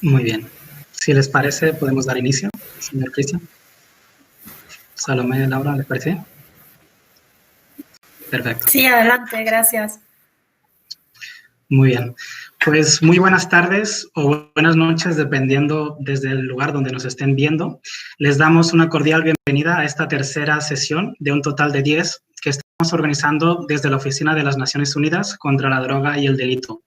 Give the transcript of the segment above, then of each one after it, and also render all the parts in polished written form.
Muy bien. Si les parece, podemos dar inicio, señor Cristian. Salomé, Laura, ¿les parece? Perfecto. Sí, adelante, gracias. Muy bien. Pues muy buenas tardes o buenas noches, dependiendo desde el lugar donde nos estén viendo. Les damos una cordial bienvenida a esta tercera sesión de un total de 10 que estamos organizando desde la Oficina de las Naciones Unidas contra la Droga y el Delito.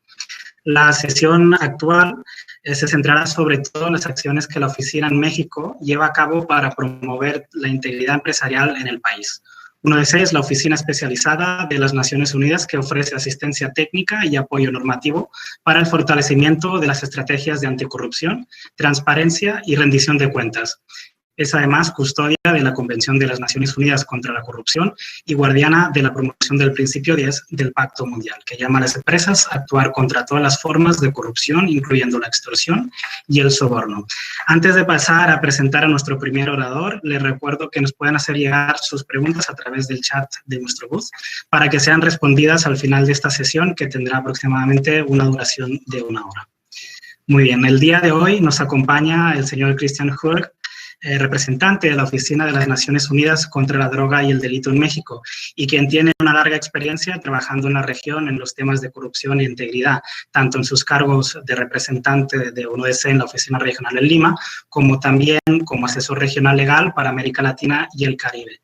La sesión actual se centrará sobre todo en las acciones que la oficina en México lleva a cabo para promover la integridad empresarial en el país. UNODC es la oficina especializada de las Naciones Unidas que ofrece asistencia técnica y apoyo normativo para el fortalecimiento de las estrategias de anticorrupción, transparencia y rendición de cuentas. Es además custodia de la Convención de las Naciones Unidas contra la Corrupción y guardiana de la promoción del principio 10 del Pacto Mundial, que llama a las empresas a actuar contra todas las formas de corrupción, incluyendo la extorsión y el soborno. Antes de pasar a presentar a nuestro primer orador, les recuerdo que nos pueden hacer llegar sus preguntas a través del chat de nuestro booth para que sean respondidas al final de esta sesión, que tendrá aproximadamente una duración de 1 hora. Muy bien, el día de hoy nos acompaña el señor Christian Hurg, representante de la Oficina de las Naciones Unidas contra la Droga y el Delito en México, y quien tiene una larga experiencia trabajando en la región en los temas de corrupción e integridad, tanto en sus cargos de representante de UNODC en la Oficina Regional en Lima, como también como asesor regional legal para América Latina y el Caribe,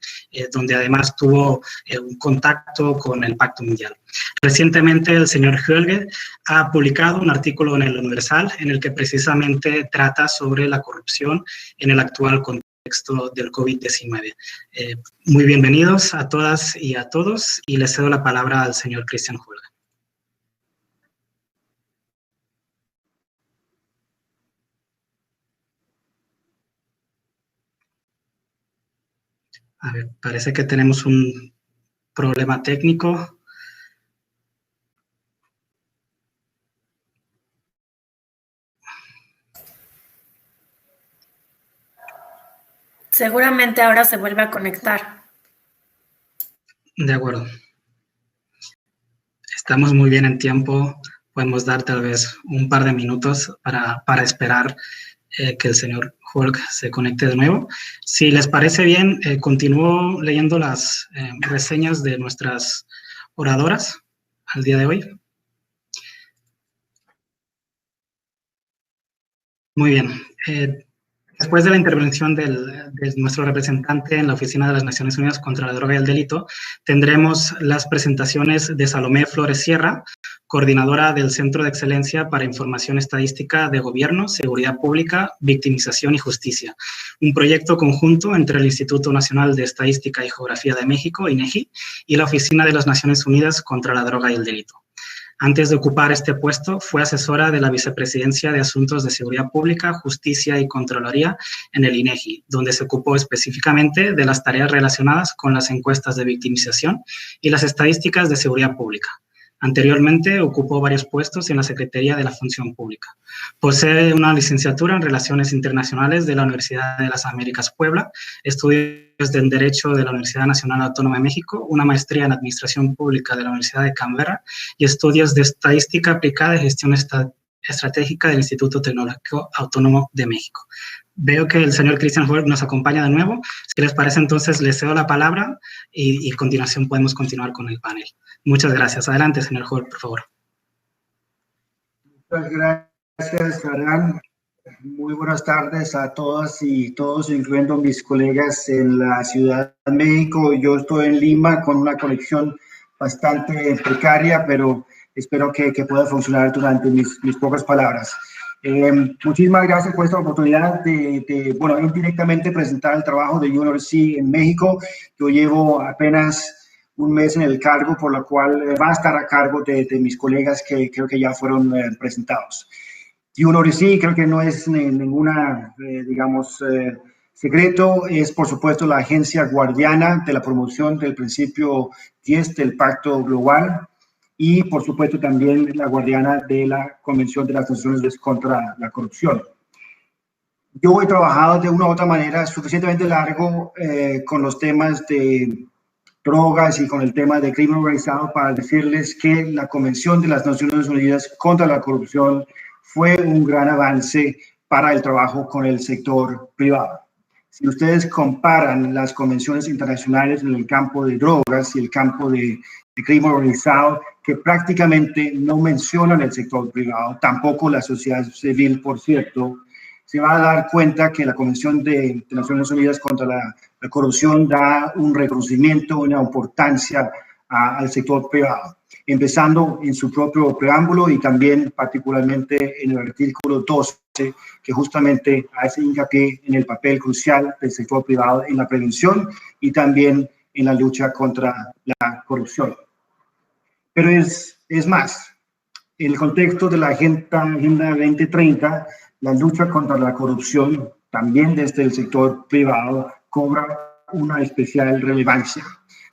donde además tuvo un contacto con el Pacto Mundial. Recientemente el señor Hölge ha publicado un artículo en el Universal en el que precisamente trata sobre la corrupción en el actual contexto del COVID-19. Muy bienvenidos a todas y a todos, y les cedo la palabra al señor Christian Hölge. A ver, parece que tenemos un problema técnico. Seguramente ahora se vuelve a conectar. De acuerdo. Estamos muy bien en tiempo. Podemos dar tal vez un par de minutos para esperar que el señor Hölge se conecte de nuevo. Si les parece bien, continúo leyendo las reseñas de nuestras oradoras al día de hoy. Muy bien. Después de la intervención de nuestro representante en la Oficina de las Naciones Unidas contra la Droga y el Delito, tendremos las presentaciones de Salomé Flores Sierra, coordinadora del Centro de Excelencia para Información Estadística de Gobierno, Seguridad Pública, Victimización y Justicia, un proyecto conjunto entre el Instituto Nacional de Estadística y Geografía de México, INEGI, y la Oficina de las Naciones Unidas contra la Droga y el Delito. Antes de ocupar este puesto, fue asesora de la Vicepresidencia de Asuntos de Seguridad Pública, Justicia y Contraloría en el INEGI, donde se ocupó específicamente de las tareas relacionadas con las encuestas de victimización y las estadísticas de seguridad pública. Anteriormente ocupó varios puestos en la Secretaría de la Función Pública. Posee una licenciatura en Relaciones Internacionales de la Universidad de las Américas Puebla, estudios en Derecho de la Universidad Nacional Autónoma de México, una maestría en Administración Pública de la Universidad de Canberra y estudios de Estadística Aplicada y Gestión Estratégica del Instituto Tecnológico Autónomo de México. Veo que el señor Christian Hölge nos acompaña de nuevo. Si les parece, entonces les cedo la palabra y a continuación podemos continuar con el panel. Muchas gracias. Adelante, señor Hölge, por favor. Muchas gracias, Aran. Muy buenas tardes a todas y todos, incluyendo mis colegas en la Ciudad de México. Yo estoy en Lima con una conexión bastante precaria, pero espero que pueda funcionar durante mis pocas palabras. Muchísimas gracias por esta oportunidad de indirectamente presentar el trabajo de UNODC en México. Yo llevo apenas un mes en el cargo, por lo cual va a estar a cargo de mis colegas que creo que ya fueron presentados. UNODC creo que no es ninguna, secreto, es por supuesto la agencia guardiana de la promoción del principio 10 del Pacto Global y por supuesto también la guardiana de la Convención de las Naciones Unidas contra la Corrupción. Yo he trabajado de una u otra manera suficientemente largo con los temas de drogas y con el tema de crimen organizado para decirles que la Convención de las Naciones Unidas contra la Corrupción fue un gran avance para el trabajo con el sector privado. Si ustedes comparan las convenciones internacionales en el campo de drogas y el campo de crimen organizado, que prácticamente no mencionan el sector privado, tampoco la sociedad civil, por cierto, se va a dar cuenta que la Convención de Naciones Unidas contra la corrupción da un reconocimiento, una importancia al sector privado, empezando en su propio preámbulo y también particularmente en el artículo 12, que justamente hace hincapié en el papel crucial del sector privado en la prevención y también en la lucha contra la corrupción. Pero es más, en el contexto de la Agenda 2030, la lucha contra la corrupción, también desde el sector privado, cobra una especial relevancia.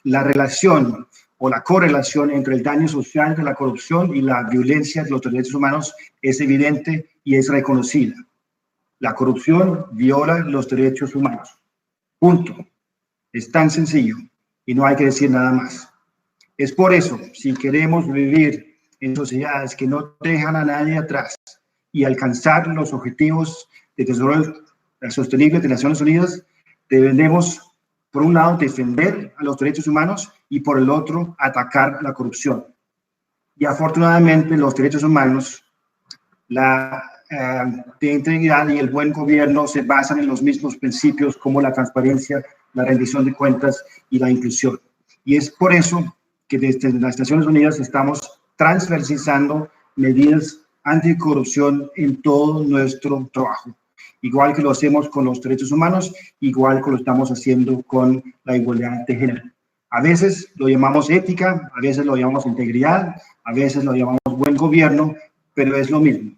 La relación o la correlación entre el daño social de la corrupción y la violencia de los derechos humanos es evidente y es reconocida. La corrupción viola los derechos humanos. Punto. Es tan sencillo y no hay que decir nada más. Es por eso, si queremos vivir en sociedades que no dejan a nadie atrás y alcanzar los objetivos de desarrollo sostenible de Naciones Unidas, debemos, por un lado, defender a los derechos humanos y por el otro, atacar la corrupción. Y afortunadamente los derechos humanos, la de integridad y el buen gobierno se basan en los mismos principios como la transparencia, la rendición de cuentas y la inclusión. Y es por eso que desde las Naciones Unidas estamos transversalizando medidas anticorrupción en todo nuestro trabajo. Igual que lo hacemos con los derechos humanos, igual que lo estamos haciendo con la igualdad de género. A veces lo llamamos ética, a veces lo llamamos integridad, a veces lo llamamos buen gobierno, pero es lo mismo.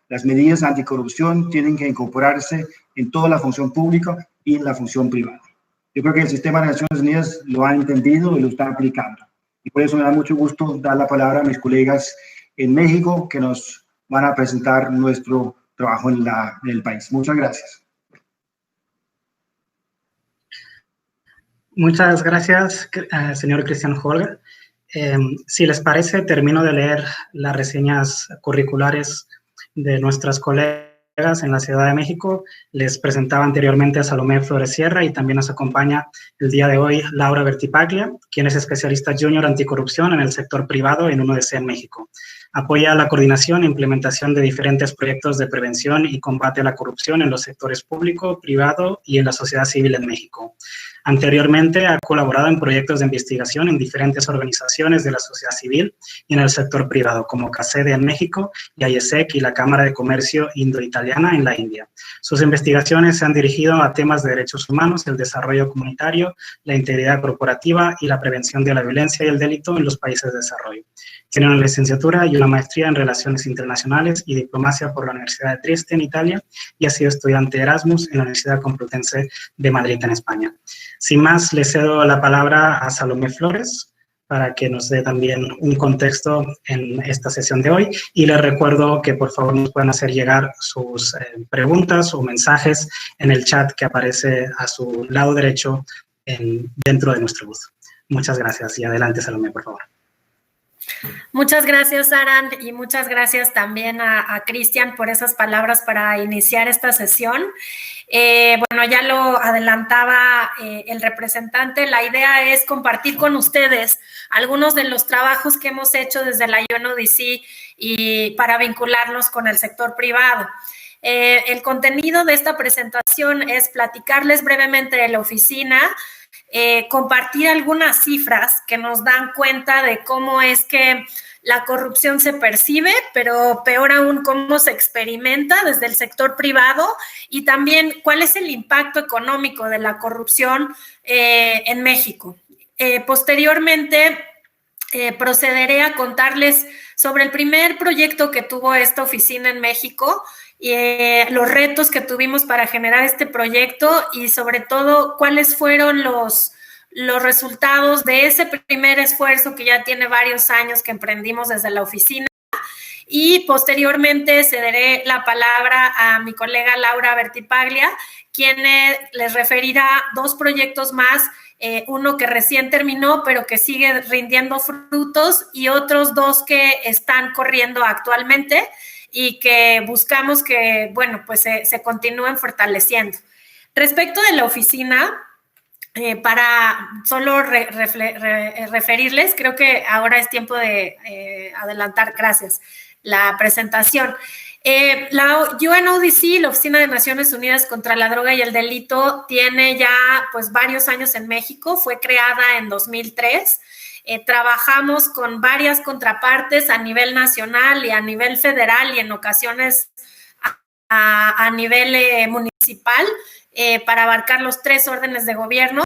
Las medidas anticorrupción tienen que incorporarse en toda la función pública y en la función privada. Yo creo que el sistema de Naciones Unidas lo ha entendido y lo está aplicando. Y por eso me da mucho gusto dar la palabra a mis colegas en México que nos van a presentar nuestro trabajo en el país. Muchas gracias. Muchas gracias, señor Cristian Holger. Si les parece, termino de leer las reseñas curriculares de nuestras colegas en la Ciudad de México. Les presentaba anteriormente a Salomé Flores Sierra y también nos acompaña el día de hoy Laura Vertipaglia, quien es especialista junior anticorrupción en el sector privado en UNODC en México. Apoya la coordinación e implementación de diferentes proyectos de prevención y combate a la corrupción en los sectores público, privado y en la sociedad civil en México. Anteriormente ha colaborado en proyectos de investigación en diferentes organizaciones de la sociedad civil y en el sector privado, como CACEDE en México y AIESEC y la Cámara de Comercio Indo-Italiana en la India. Sus investigaciones se han dirigido a temas de derechos humanos, el desarrollo comunitario, la integridad corporativa y la prevención de la violencia y el delito en los países de desarrollo. Tiene una licenciatura y una maestría en Relaciones Internacionales y Diplomacia por la Universidad de Trieste, en Italia, y ha sido estudiante Erasmus en la Universidad Complutense de Madrid, en España. Sin más, le cedo la palabra a Salomé Flores para que nos dé también un contexto en esta sesión de hoy. Y les recuerdo que por favor nos pueden hacer llegar sus preguntas o mensajes en el chat que aparece a su lado derecho dentro de nuestro buzz. Muchas gracias y adelante, Salomé, por favor. Muchas gracias, Aran, y muchas gracias también a Cristian por esas palabras para iniciar esta sesión. Bueno, ya lo adelantaba el representante, la idea es compartir con ustedes algunos de los trabajos que hemos hecho desde la UNODC y para vincularnos con el sector privado. El contenido de esta presentación es platicarles brevemente de la oficina, compartir algunas cifras que nos dan cuenta de cómo es que la corrupción se percibe, pero peor aún cómo se experimenta desde el sector privado y también cuál es el impacto económico de la corrupción en México. Posteriormente, procederé a contarles sobre el primer proyecto que tuvo esta oficina en México, los retos que tuvimos para generar este proyecto y sobre todo cuáles fueron los resultados de ese primer esfuerzo que ya tiene varios años que emprendimos desde la oficina. Y posteriormente cederé la palabra a mi colega Laura Vertipaglia, quien les referirá dos proyectos más, uno que recién terminó pero que sigue rindiendo frutos y otros dos que están corriendo actualmente. y que buscamos que, bueno, pues se continúen fortaleciendo. Respecto de la oficina, para solo referirles, creo que ahora es tiempo de adelantar, gracias, la presentación. La UNODC, la Oficina de Naciones Unidas contra la Droga y el Delito, tiene ya pues varios años en México, fue creada en 2003. Trabajamos con varias contrapartes a nivel nacional y a nivel federal y en ocasiones a nivel municipal para abarcar los 3 órdenes de gobiernos.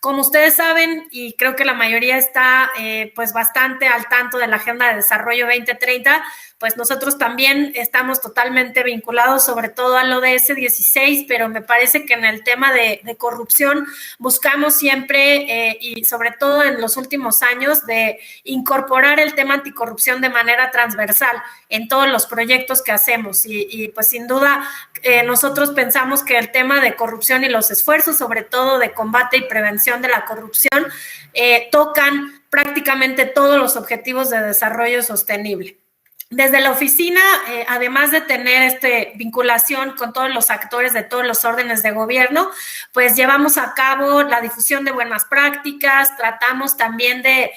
Como ustedes saben, y creo que la mayoría está pues bastante al tanto de la Agenda de Desarrollo 2030, pues nosotros también estamos totalmente vinculados sobre todo al ODS 16, pero me parece que en el tema de corrupción buscamos siempre y sobre todo en los últimos años de incorporar el tema anticorrupción de manera transversal en todos los proyectos que hacemos y pues sin duda nosotros pensamos que el tema de corrupción y los esfuerzos sobre todo de combate y prevención de la corrupción tocan prácticamente todos los objetivos de desarrollo sostenible. Desde la oficina, además de tener vinculación con todos los actores de todos los órdenes de gobierno, pues llevamos a cabo la difusión de buenas prácticas, tratamos también de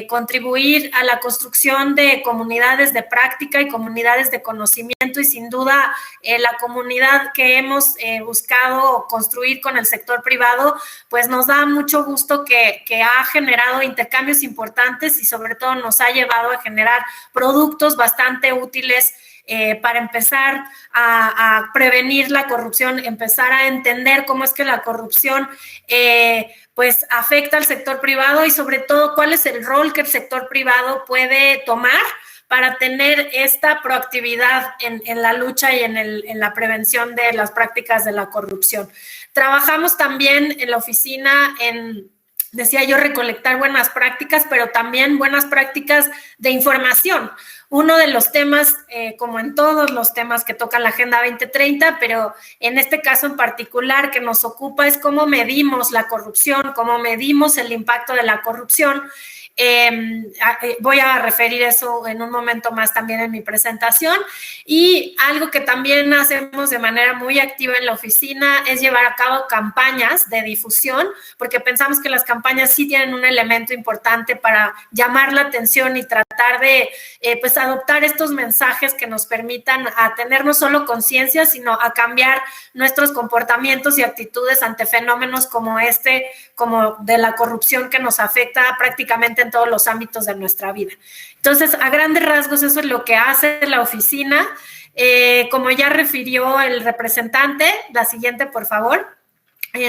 contribuir a la construcción de comunidades de práctica y comunidades de conocimiento y sin duda la comunidad que hemos buscado construir con el sector privado, pues nos da mucho gusto que ha generado intercambios importantes y sobre todo nos ha llevado a generar productos bastante útiles para empezar a prevenir la corrupción, empezar a entender cómo es que la corrupción pues afecta al sector privado y sobre todo cuál es el rol que el sector privado puede tomar para tener esta proactividad en la lucha y en la prevención de las prácticas de la corrupción. Trabajamos también en la oficina decía yo, recolectar buenas prácticas, pero también buenas prácticas de información. Uno de los temas, como en todos los temas que tocan la Agenda 2030, pero en este caso en particular que nos ocupa es cómo medimos la corrupción, cómo medimos el impacto de la corrupción. Voy a referir eso en un momento más también en mi presentación y algo que también hacemos de manera muy activa en la oficina es llevar a cabo campañas de difusión porque pensamos que las campañas sí tienen un elemento importante para llamar la atención y tratar de pues adoptar estos mensajes que nos permitan a tener no solo conciencia sino a cambiar nuestros comportamientos y actitudes ante fenómenos como como de la corrupción que nos afecta prácticamente en todos los ámbitos de nuestra vida. Entonces, a grandes rasgos, eso es lo que hace la oficina. Como ya refirió el representante, la siguiente, por favor.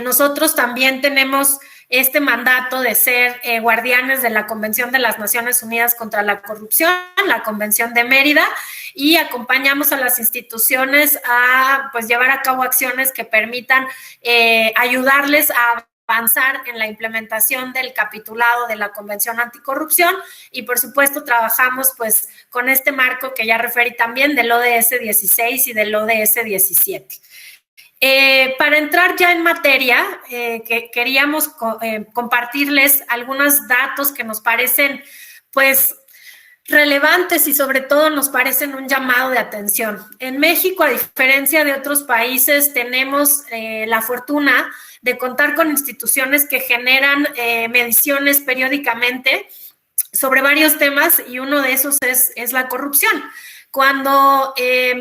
Nosotros también tenemos este mandato de ser guardianes de la Convención de las Naciones Unidas contra la Corrupción, la Convención de Mérida, y acompañamos a las instituciones a pues, llevar a cabo acciones que permitan ayudarles a avanzar en la implementación del capitulado de la Convención Anticorrupción y, por supuesto, trabajamos pues con este marco que ya referí también del ODS 16 y del ODS 17. Para entrar ya en materia, queríamos compartirles algunos datos que nos parecen pues relevantes y sobre todo nos parecen un llamado de atención. En México, a diferencia de otros países, tenemos la fortuna de contar con instituciones que generan mediciones periódicamente sobre varios temas y uno de esos es la corrupción. Cuando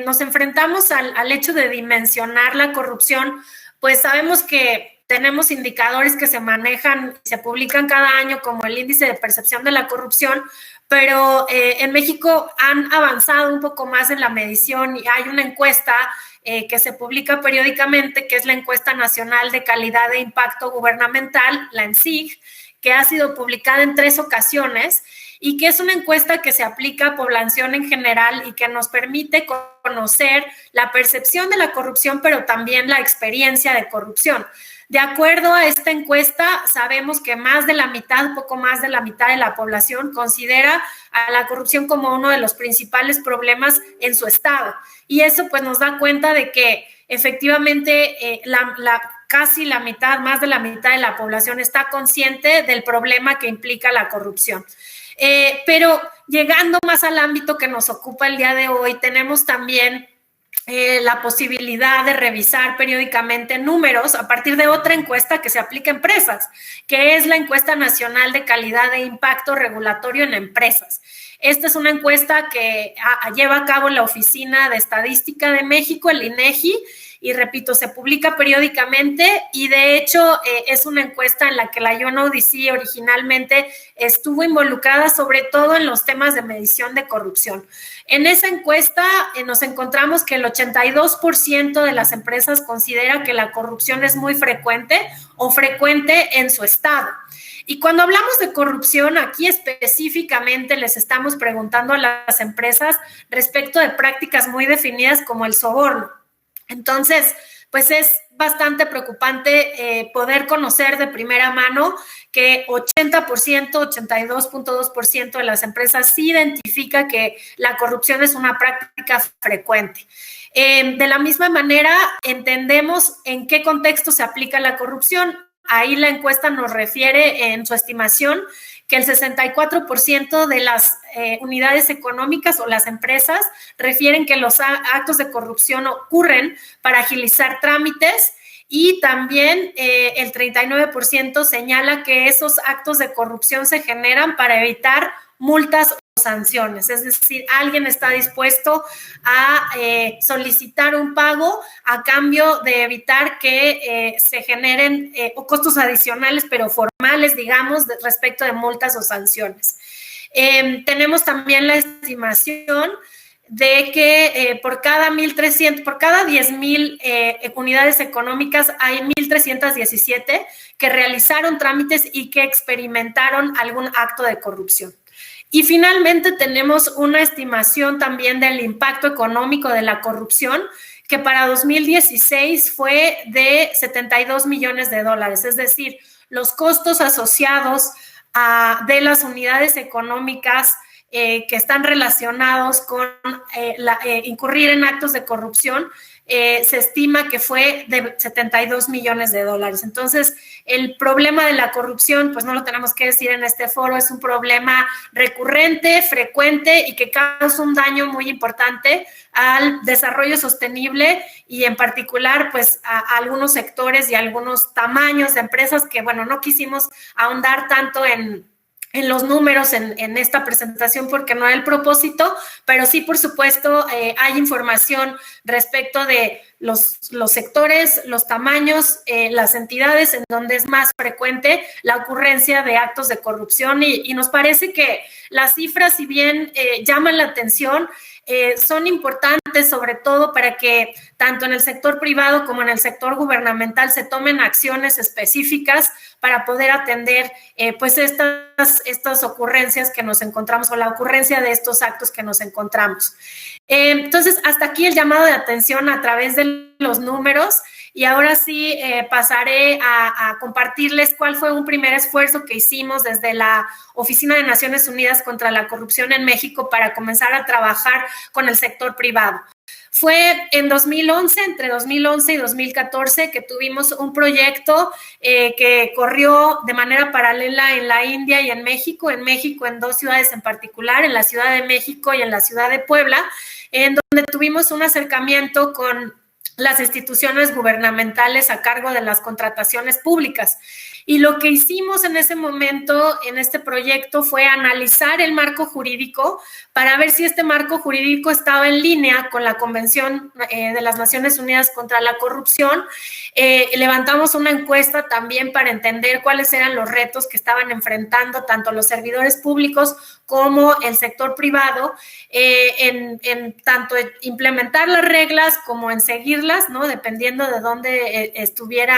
nos enfrentamos al hecho de dimensionar la corrupción, pues sabemos que tenemos indicadores que se manejan, se publican cada año como el índice de percepción de la corrupción, pero en México han avanzado un poco más en la medición y hay una encuesta que se publica periódicamente, que es la Encuesta Nacional de Calidad e Impacto Gubernamental, la ENCIG, que ha sido publicada en 3 ocasiones y que es una encuesta que se aplica a población en general y que nos permite conocer la percepción de la corrupción, pero también la experiencia de corrupción. De acuerdo a esta encuesta, sabemos que más de la mitad, poco más de la mitad de la población considera a la corrupción como uno de los principales problemas en su estado. Y eso pues nos da cuenta de que efectivamente casi la mitad, más de la mitad de la población está consciente del problema que implica la corrupción. Pero llegando más al ámbito que nos ocupa el día de hoy, tenemos también la posibilidad de revisar periódicamente números a partir de otra encuesta que se aplica a empresas, que es la Encuesta Nacional de Calidad e Impacto Regulatorio en Empresas. Esta es una encuesta que lleva a cabo la Oficina de Estadística de México, el INEGI, y repito, se publica periódicamente y de hecho es una encuesta en la que la UNODC originalmente estuvo involucrada sobre todo en los temas de medición de corrupción. En esa encuesta nos encontramos que el 82% de las empresas considera que la corrupción es muy frecuente o frecuente en su estado. Y cuando hablamos de corrupción, aquí específicamente les estamos preguntando a las empresas respecto de prácticas muy definidas como el soborno. Entonces, pues es bastante preocupante poder conocer de primera mano que 80%, 82.2% de las empresas sí identifica que la corrupción es una práctica frecuente. De la misma manera, entendemos en qué contexto se aplica la corrupción. Ahí la encuesta nos refiere en su estimación que el 64% de las unidades económicas o las empresas refieren que los actos de corrupción ocurren para agilizar trámites y también el 39% señala que esos actos de corrupción se generan para evitar multas o sanciones, es decir, alguien está dispuesto a solicitar un pago a cambio de evitar que se generen costos adicionales, pero formales, digamos, respecto de multas o sanciones. Tenemos también la estimación de que por cada 10,000 unidades económicas hay 1,317 que realizaron trámites y que experimentaron algún acto de corrupción. Y finalmente tenemos una estimación también del impacto económico de la corrupción, que para 2016 fue de $72 millones, es decir, los costos asociados de las unidades económicas que están relacionados con incurrir en actos de corrupción, se estima que fue de $72 millones. Entonces, el problema de la corrupción, pues no lo tenemos que decir en este foro, es un problema recurrente, frecuente y que causa un daño muy importante al desarrollo sostenible y en particular, pues a algunos sectores y algunos tamaños de empresas que, bueno, no quisimos ahondar tanto en los números en esta presentación porque no era el propósito, pero sí, por supuesto, hay información respecto de los sectores, los tamaños, las entidades en donde es más frecuente la ocurrencia de actos de corrupción y nos parece que las cifras, si bien llaman la atención, son importantes sobre todo para que tanto en el sector privado como en el sector gubernamental se tomen acciones específicas para poder atender pues estas ocurrencias que nos encontramos o la ocurrencia de estos actos que nos encontramos. Entonces, hasta aquí el llamado de atención a través de los números y ahora sí pasaré a compartirles cuál fue un primer esfuerzo que hicimos desde la Oficina de Naciones Unidas contra la Corrupción en México para comenzar a trabajar con el sector privado. Fue en 2011, entre 2011 y 2014, que tuvimos un proyecto que corrió de manera paralela en la India y en México en dos ciudades en particular, en la Ciudad de México y en la Ciudad de Puebla, en donde tuvimos un acercamiento con las instituciones gubernamentales a cargo de las contrataciones públicas. Y lo que hicimos en ese momento, en este proyecto, fue analizar el marco jurídico para ver si este marco jurídico estaba en línea con la Convención de las Naciones Unidas contra la Corrupción. Levantamos una encuesta también para entender cuáles eran los retos que estaban enfrentando tanto los servidores públicos como el sector privado en tanto implementar las reglas como en seguirlas, ¿no? Dependiendo de dónde estuviera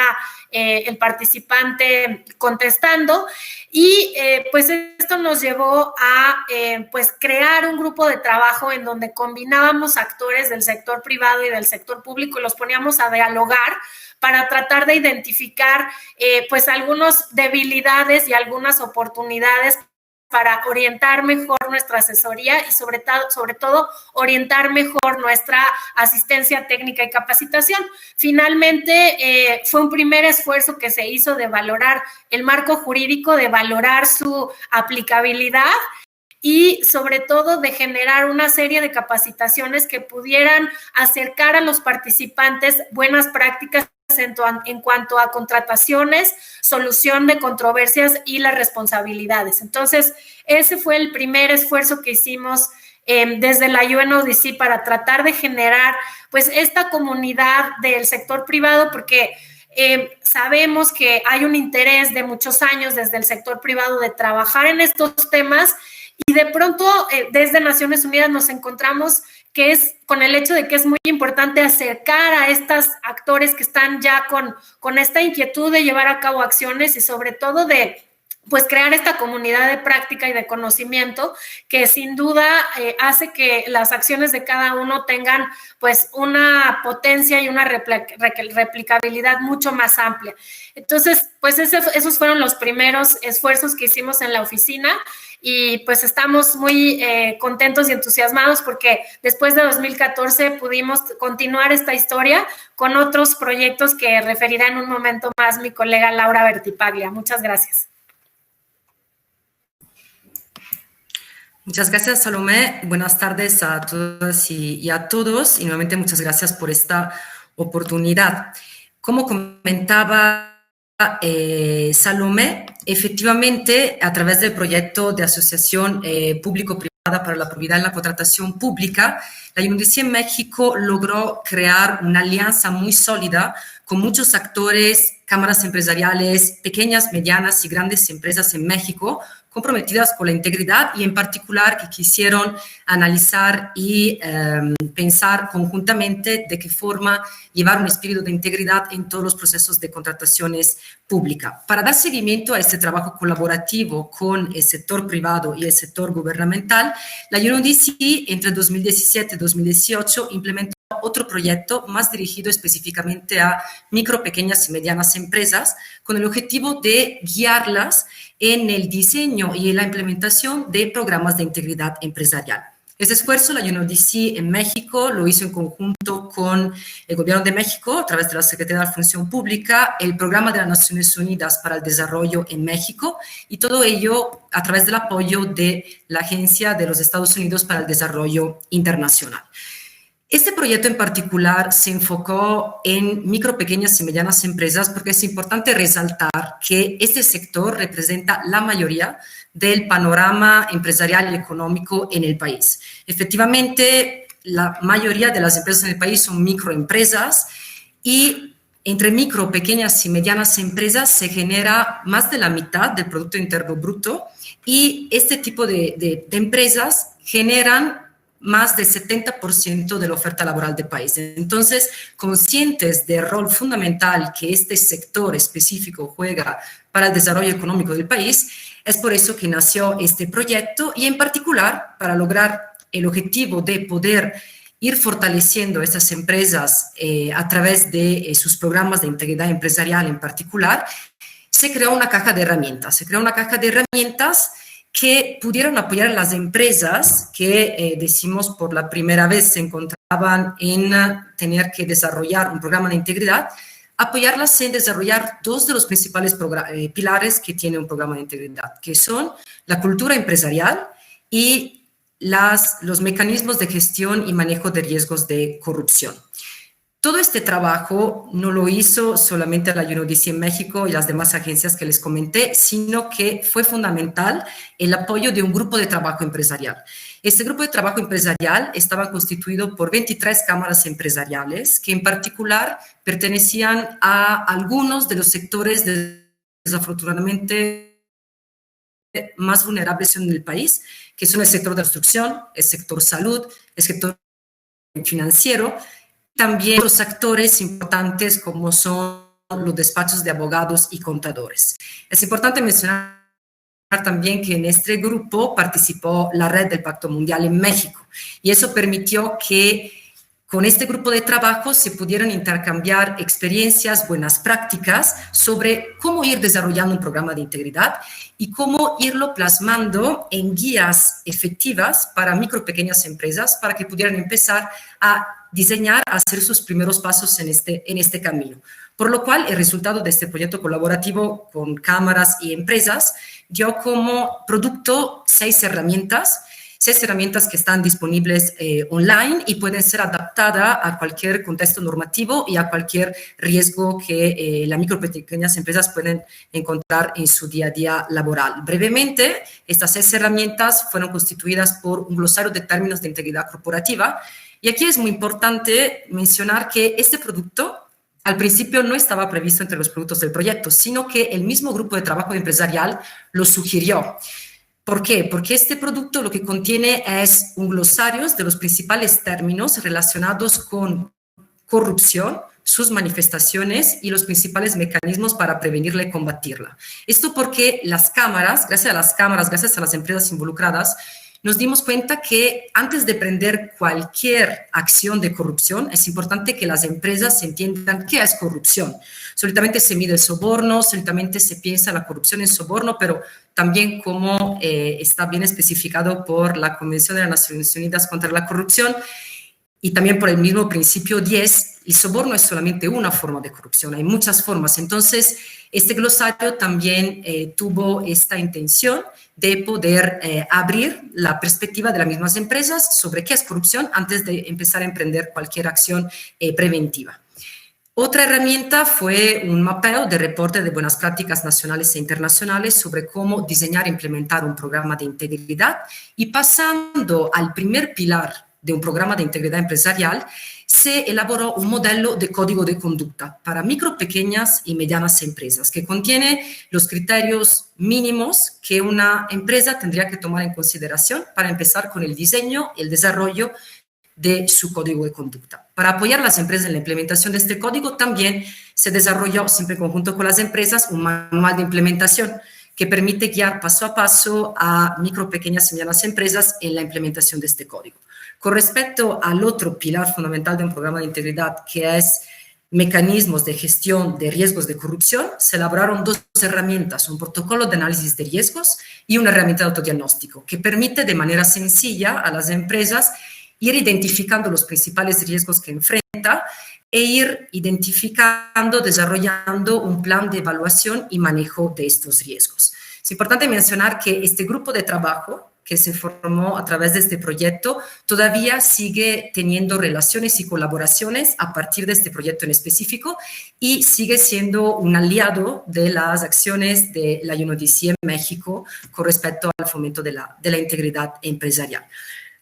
el participante contestando. Y pues esto nos llevó a pues crear un grupo de trabajo en donde combinábamos actores del sector privado y del sector público y los poníamos a dialogar para tratar de identificar pues algunas debilidades y algunas oportunidades para orientar mejor nuestra asesoría y sobre todo orientar mejor nuestra asistencia técnica y capacitación. Finalmente, fue un primer esfuerzo que se hizo de valorar el marco jurídico, de valorar su aplicabilidad y sobre todo de generar una serie de capacitaciones que pudieran acercar a los participantes buenas prácticas en cuanto a contrataciones, solución de controversias y las responsabilidades. Entonces, ese fue el primer esfuerzo que hicimos desde la UNODC para tratar de generar pues esta comunidad del sector privado, porque sabemos que hay un interés de muchos años desde el sector privado de trabajar en estos temas y de pronto desde Naciones Unidas nos encontramos que es con el hecho de que es muy importante acercar a estos actores que están ya con esta inquietud de llevar a cabo acciones y sobre todo de pues crear esta comunidad de práctica y de conocimiento que sin duda hace que las acciones de cada uno tengan pues una potencia y una replicabilidad mucho más amplia. Entonces, pues esos fueron los primeros esfuerzos que hicimos en la oficina y pues estamos muy contentos y entusiasmados porque después de 2014 pudimos continuar esta historia con otros proyectos que referirá en un momento más mi colega Laura Bertipaglia. Muchas gracias. Muchas gracias, Salomé. Buenas tardes a todas y a todos. Y nuevamente muchas gracias por esta oportunidad. Como comentaba Salomé, efectivamente, a través del proyecto de asociación público-privada para la probidad en la contratación pública, la UNODC en México logró crear una alianza muy sólida con muchos actores, cámaras empresariales, pequeñas, medianas y grandes empresas en México, comprometidas con la integridad y en particular que quisieron analizar y pensar conjuntamente de qué forma llevar un espíritu de integridad en todos los procesos de contrataciones públicas. Para dar seguimiento a este trabajo colaborativo con el sector privado y el sector gubernamental, la UNODC entre 2017 y 2018 implementó otro proyecto más dirigido específicamente a micro, pequeñas y medianas empresas con el objetivo de guiarlas en el diseño y en la implementación de programas de integridad empresarial. Este esfuerzo, la UNODC en México lo hizo en conjunto con el Gobierno de México, a través de la Secretaría de la Función Pública, el Programa de las Naciones Unidas para el Desarrollo en México, y todo ello a través del apoyo de la Agencia de los Estados Unidos para el Desarrollo Internacional. Este proyecto en particular se enfocó en micro, pequeñas y medianas empresas porque es importante resaltar que este sector representa la mayoría del panorama empresarial y económico en el país. Efectivamente, la mayoría de las empresas en el país son microempresas y entre micro, pequeñas y medianas empresas se genera más de la mitad del Producto Interno Bruto y este tipo de empresas generan más del 70% de la oferta laboral del país. Entonces, conscientes del rol fundamental que este sector específico juega para el desarrollo económico del país, es por eso que nació este proyecto y en particular para lograr el objetivo de poder ir fortaleciendo estas empresas a través de sus programas de integridad empresarial en particular, se creó una caja de herramientas. Se creó una caja de herramientas que pudieron apoyar a las empresas que, decimos, por la primera vez se encontraban en tener que desarrollar un programa de integridad, apoyarlas en desarrollar dos de los principales pilares que tiene un programa de integridad, que son la cultura empresarial y los mecanismos de gestión y manejo de riesgos de corrupción. Todo este trabajo no lo hizo solamente la UNODC en México y las demás agencias que les comenté, sino que fue fundamental el apoyo de un grupo de trabajo empresarial. Este grupo de trabajo empresarial estaba constituido por 23 cámaras empresariales que en particular pertenecían a algunos de los sectores desafortunadamente más vulnerables en el país, que son el sector de la construcción, el sector salud, el sector financiero, también otros actores importantes como son los despachos de abogados y contadores. Es importante mencionar también que en este grupo participó la Red del Pacto Mundial en México y eso permitió que con este grupo de trabajo se pudieran intercambiar experiencias, buenas prácticas sobre cómo ir desarrollando un programa de integridad y cómo irlo plasmando en guías efectivas para micro, pequeñas empresas para que pudieran empezar a diseñar, a hacer sus primeros pasos en este camino. Por lo cual, el resultado de este proyecto colaborativo con cámaras y empresas dio como producto 6 herramientas que están disponibles online y pueden ser adaptadas a cualquier contexto normativo y a cualquier riesgo que las micro y pequeñas empresas pueden encontrar en su día a día laboral. Brevemente, estas 6 herramientas fueron constituidas por un glosario de términos de integridad corporativa. Y aquí es muy importante mencionar que este producto al principio no estaba previsto entre los productos del proyecto, sino que el mismo grupo de trabajo empresarial lo sugirió. ¿Por qué? Porque este producto lo que contiene es un glosario de los principales términos relacionados con corrupción, sus manifestaciones y los principales mecanismos para prevenirla y combatirla. Esto porque gracias a las empresas involucradas, nos dimos cuenta que antes de emprender cualquier acción de corrupción, es importante que las empresas entiendan qué es corrupción. Solitamente se mide el soborno, solitamente se piensa la corrupción en soborno, pero también como está bien especificado por la Convención de las Naciones Unidas contra la Corrupción y también por el mismo principio 10, el soborno es solamente una forma de corrupción, hay muchas formas. Entonces, este glosario también tuvo esta intención de poder abrir la perspectiva de las mismas empresas sobre qué es corrupción antes de empezar a emprender cualquier acción preventiva. Otra herramienta fue un mapeo de reporte de buenas prácticas nacionales e internacionales sobre cómo diseñar e implementar un programa de integridad y pasando al primer pilar de un programa de integridad empresarial, se elaboró un modelo de código de conducta para micro, pequeñas y medianas empresas que contiene los criterios mínimos que una empresa tendría que tomar en consideración para empezar con el diseño y el desarrollo de su código de conducta. Para apoyar a las empresas en la implementación de este código, también se desarrolló, siempre en conjunto con las empresas, un manual de implementación que permite guiar paso a paso a micro, pequeñas y medianas empresas en la implementación de este código. Con respecto al otro pilar fundamental de un programa de integridad, que es mecanismos de gestión de riesgos de corrupción, se elaboraron 2 herramientas, un protocolo de análisis de riesgos y una herramienta de autodiagnóstico, que permite de manera sencilla a las empresas ir identificando los principales riesgos que enfrenta e ir identificando, desarrollando un plan de evaluación y manejo de estos riesgos. Es importante mencionar que este grupo de trabajo que se formó a través de este proyecto todavía sigue teniendo relaciones y colaboraciones a partir de este proyecto en específico y sigue siendo un aliado de las acciones de la UNODC en México con respecto al fomento de la integridad empresarial.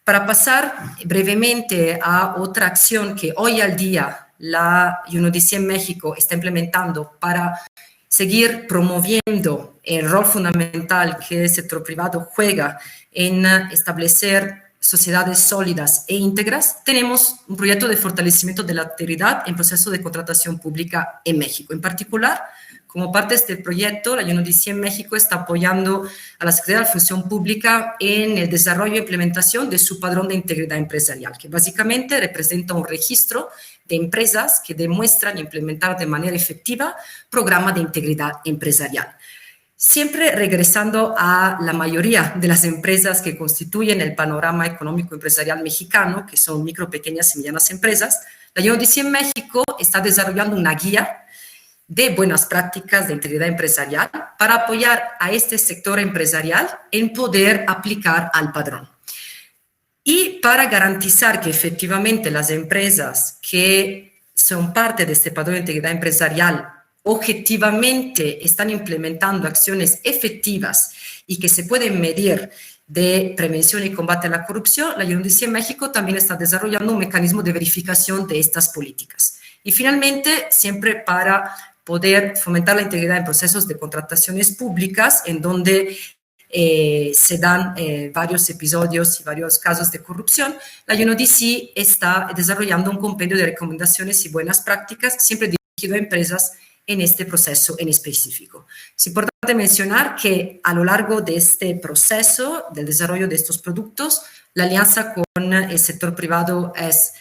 Para pasar brevemente a otra acción que hoy al día la UNODC en México está implementando para seguir promoviendo el rol fundamental que el sector privado juega en establecer sociedades sólidas e íntegras, tenemos un proyecto de fortalecimiento de la integridad en proceso de contratación pública en México. En particular, como parte de este proyecto, la UNODC en México está apoyando a la Secretaría de Función Pública en el desarrollo e implementación de su padrón de integridad empresarial, que básicamente representa un registro de empresas que demuestran implementar de manera efectiva programa de integridad empresarial. Siempre regresando a la mayoría de las empresas que constituyen el panorama económico empresarial mexicano, que son micro, pequeñas y medianas empresas, la UNODC en México está desarrollando una guía de buenas prácticas de integridad empresarial para apoyar a este sector empresarial en poder aplicar al padrón. Y para garantizar que efectivamente las empresas que son parte de este padrón de integridad empresarial objetivamente están implementando acciones efectivas y que se pueden medir de prevención y combate a la corrupción, la UNODC en México también está desarrollando un mecanismo de verificación de estas políticas. Y finalmente, siempre para poder fomentar la integridad en procesos de contrataciones públicas en donde se dan varios episodios y varios casos de corrupción, la UNODC está desarrollando un compendio de recomendaciones y buenas prácticas, siempre dirigido a empresas en este proceso en específico. Es importante mencionar que a lo largo de este proceso del desarrollo de estos productos, la alianza con el sector privado es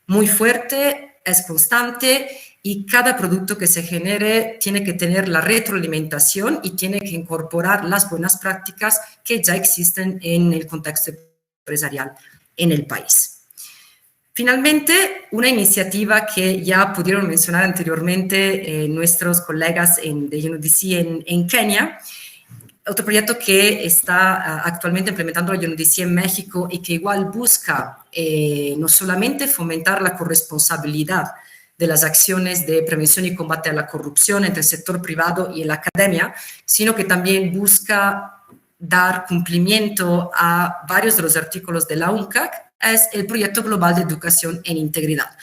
muy fuerte, es constante y cada producto que se genere tiene que tener la retroalimentación y tiene que incorporar las buenas prácticas que ya existen en el contexto empresarial en el país. Finalmente, una iniciativa que ya pudieron mencionar anteriormente nuestros colegas de UNODC en Kenia, otro proyecto que está actualmente implementando la UNODC en México y que igual busca no solamente fomentar la corresponsabilidad de las acciones de prevención y combate a la corrupción entre el sector privado y la academia, sino que también busca dar cumplimiento a varios de los artículos de la UNCAC, es el Proyecto Global de Educación en Integridad.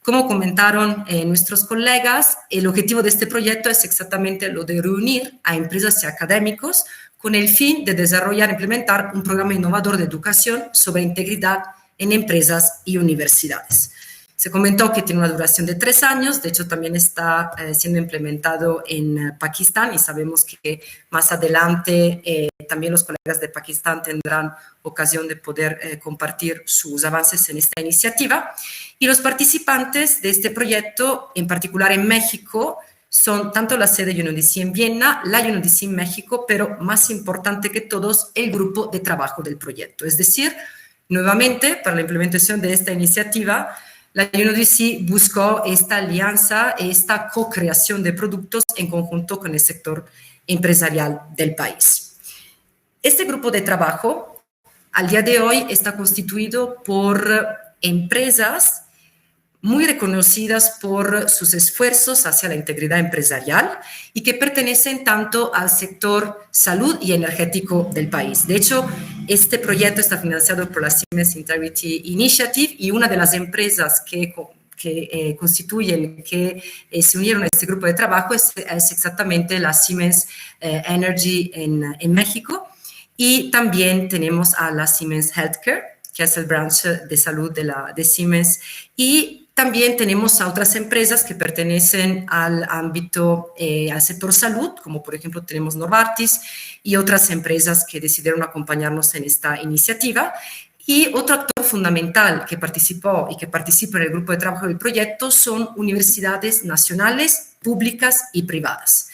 Como comentaron nuestros colegas, el objetivo de este proyecto es exactamente lo de reunir a empresas y académicos con el fin de desarrollar e implementar un programa innovador de educación sobre integridad en empresas y universidades. Se comentó que tiene una duración de 3 años, de hecho también está siendo implementado en Pakistán y sabemos que más adelante también los colegas de Pakistán tendrán ocasión de poder compartir sus avances en esta iniciativa. Y los participantes de este proyecto, en particular en México, son tanto la sede UNODC en Viena, la UNODC en México, pero más importante que todos, el grupo de trabajo del proyecto. Es decir, nuevamente, para la implementación de esta iniciativa, la UNODC buscó esta alianza, esta co-creación de productos en conjunto con el sector empresarial del país. Este grupo de trabajo, al día de hoy, está constituido por empresas muy reconocidas por sus esfuerzos hacia la integridad empresarial y que pertenecen tanto al sector salud y energético del país. De hecho, este proyecto está financiado por la Siemens Integrity Initiative y una de las empresas que constituyen, que se unieron a este grupo de trabajo es exactamente la Siemens Energy en México, y también tenemos a la Siemens Healthcare, que es el branch de salud de Siemens, y también tenemos a otras empresas que pertenecen al ámbito, al sector salud, como por ejemplo tenemos Novartis y otras empresas que decidieron acompañarnos en esta iniciativa. Y otro actor fundamental que participó y que participa en el grupo de trabajo del proyecto son universidades nacionales, públicas y privadas.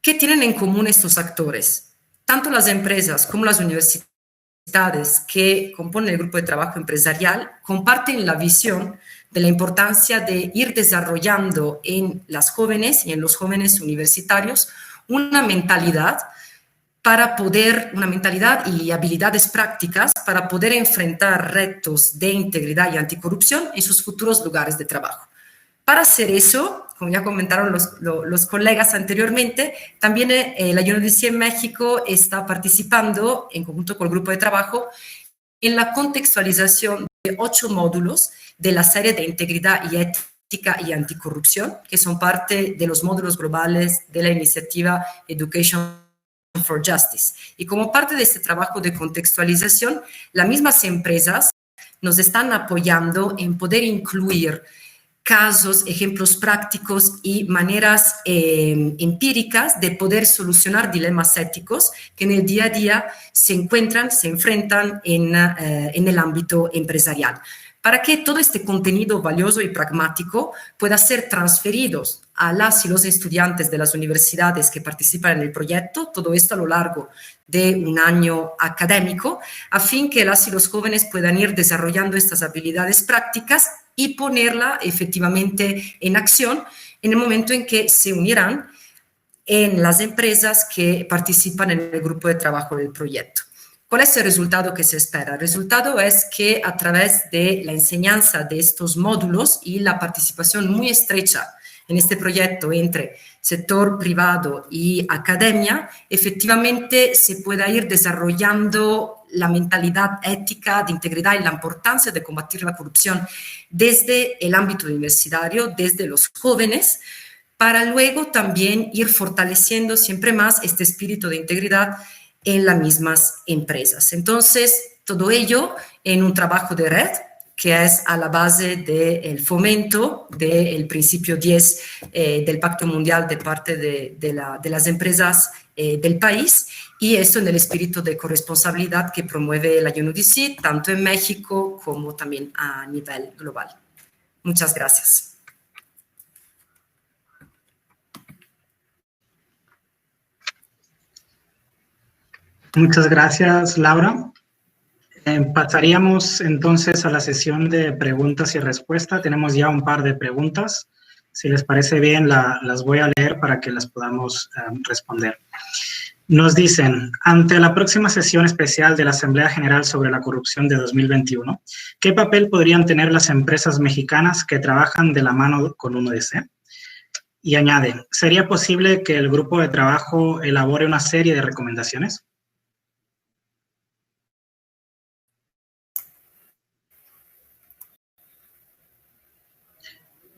¿Qué tienen en común estos actores? Tanto las empresas como las universidades que componen el grupo de trabajo empresarial comparten la visión de la importancia de ir desarrollando en las jóvenes y en los jóvenes universitarios una mentalidad y habilidades prácticas para poder enfrentar retos de integridad y anticorrupción en sus futuros lugares de trabajo. Para hacer eso, como ya comentaron los colegas anteriormente, también la UNODC en México está participando en conjunto con el grupo de trabajo en la contextualización de 8 módulos de la serie de integridad y ética y anticorrupción, que son parte de los módulos globales de la iniciativa Education for Justice. Y como parte de este trabajo de contextualización, las mismas empresas nos están apoyando en poder incluir casos, ejemplos prácticos y maneras empíricas de poder solucionar dilemas éticos que en el día a día se enfrentan en el ámbito empresarial, para que todo este contenido valioso y pragmático pueda ser transferido a las y los estudiantes de las universidades que participan en el proyecto, todo esto a lo largo de un año académico, a fin que las y los jóvenes puedan ir desarrollando estas habilidades prácticas y ponerla efectivamente en acción en el momento en que se unirán en las empresas que participan en el grupo de trabajo del proyecto. ¿Cuál es el resultado que se espera? El resultado es que a través de la enseñanza de estos módulos y la participación muy estrecha en este proyecto entre sector privado y academia, efectivamente se pueda ir desarrollando la mentalidad ética de integridad y la importancia de combatir la corrupción desde el ámbito universitario, desde los jóvenes, para luego también ir fortaleciendo siempre más este espíritu de integridad en las mismas empresas. Entonces, todo ello en un trabajo de red que es a la base del fomento del principio 10 del Pacto Mundial de parte de las empresas del país, y esto en el espíritu de corresponsabilidad que promueve la UNODC, tanto en México como también a nivel global. Muchas gracias. Muchas gracias, Laura. Pasaríamos entonces a la sesión de preguntas y respuestas. Tenemos ya un par de preguntas. Si les parece bien, las voy a leer para que las podamos responder. Nos dicen, ante la próxima sesión especial de la Asamblea General sobre la Corrupción de 2021, ¿qué papel podrían tener las empresas mexicanas que trabajan de la mano con UNODC? Y añade, ¿sería posible que el grupo de trabajo elabore una serie de recomendaciones?